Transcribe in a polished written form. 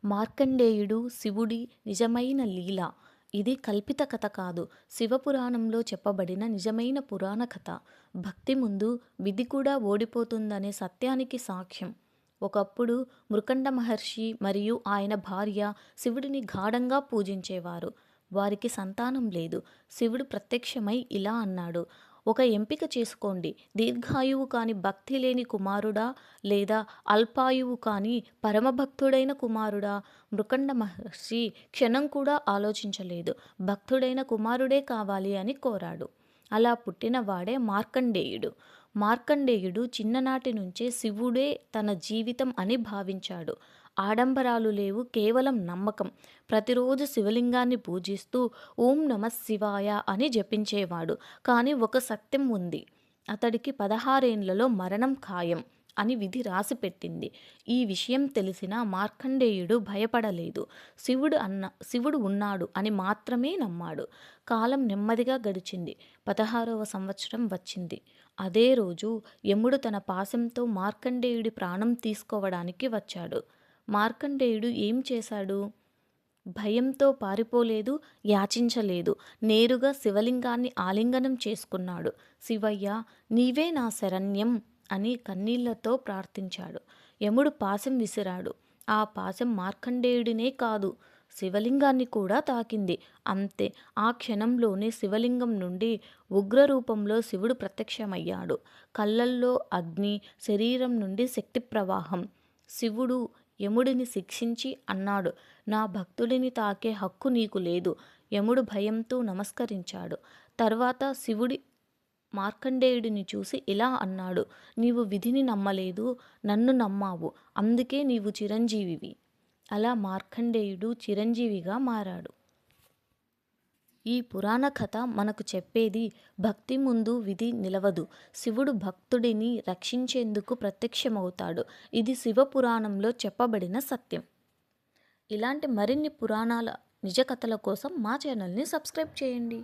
మార్కండేయుడు శివుడి నిజమైన లీల. ఇది కల్పిత కథ కాదు. శివపురాణంలో చెప్పబడిన నిజమైన పురాణ కథ. భక్తి ముందు విధి కూడా ఓడిపోతుందనే సత్యానికి సాక్ష్యం. ఒకప్పుడు మృకండ మహర్షి మరియు ఆయన భార్య శివుడిని గాఢంగా పూజించేవారు. వారికి సంతానం లేదు. శివుడు ప్రత్యక్షమై ఇలా అన్నాడు: ఒక ఎంపిక చేసుకోండి. దీర్ఘాయువు కాని భక్తి లేని కుమారుడా, లేదా అల్పాయువు కాని పరమభక్తుడైన కుమారుడా? మృకండ మహర్షి క్షణం కూడా ఆలోచించలేదు. భక్తుడైన కుమారుడే కావాలి అని కోరాడు. అలా పుట్టినవాడే మార్కండేయుడు. మార్కండేయుడు చిన్ననాటి నుంచే శివుడే తన జీవితం అని భావించాడు. ఆడంబరాలు లేవు, కేవలం నమ్మకం. ప్రతిరోజు శివలింగాన్ని పూజిస్తూ ఓం నమః శివాయ అని జపించేవాడు. కానీ ఒక సత్యం ఉంది. అతడికి 16 ఏళ్లలో మరణం ఖాయం అని విధి రాసిపెట్టింది. ఈ విషయం తెలిసిన మార్కండేయుడు భయపడలేదు. శివుడు ఉన్నాడు అని మాత్రమే నమ్మాడు. కాలం నెమ్మదిగా గడిచింది. 16వ సంవత్సరం వచ్చింది. అదే రోజు యముడు తన పాశంతో మార్కండేయుడి ప్రాణం తీసుకోవడానికి వచ్చాడు. మార్కండేయుడు ఏం చేశాడు? భయంతో పారిపోలేదు, యాచించలేదు. నేరుగా శివలింగాన్ని ఆలింగనం చేసుకున్నాడు. శివయ్య, నీవే నా శరణ్యం అని కన్నీళ్లతో ప్రార్థించాడు. యముడు పాశం విసిరాడు. ఆ పాశం మార్కండేయుడినే కాదు, శివలింగాన్ని కూడా తాకింది. అంతే, ఆ క్షణంలోనే శివలింగం నుండి ఉగ్రరూపంలో శివుడు ప్రత్యక్షమయ్యాడు. కళ్ళల్లో అగ్ని, శరీరం నుండి శక్తి ప్రవాహం. శివుడు యముడిని శిక్షించి అన్నాడు: నా భక్తుడిని తాకే హక్కు నీకు లేదు. యముడు భయంతో నమస్కరించాడు. తర్వాత శివుడి మార్కండేయుడిని చూసి ఇలా అన్నాడు: నీవు విధిని నమ్మలేదు, నన్ను నమ్మావు. అందుకే నీవు చిరంజీవివి. అలా మార్కండేయుడు చిరంజీవిగా మారాడు. ఈ పురాణ కథ మనకు చెప్పేది, భక్తి ముందు విధి నిలవదు. శివుడు భక్తుడిని రక్షించేందుకు ప్రత్యక్షమవుతాడు. ఇది శివపురాణంలో చెప్పబడిన సత్యం. ఇలాంటి మరిన్ని పురాణాల నిజ కథల కోసం మా ఛానల్ని సబ్స్క్రైబ్ చేయండి.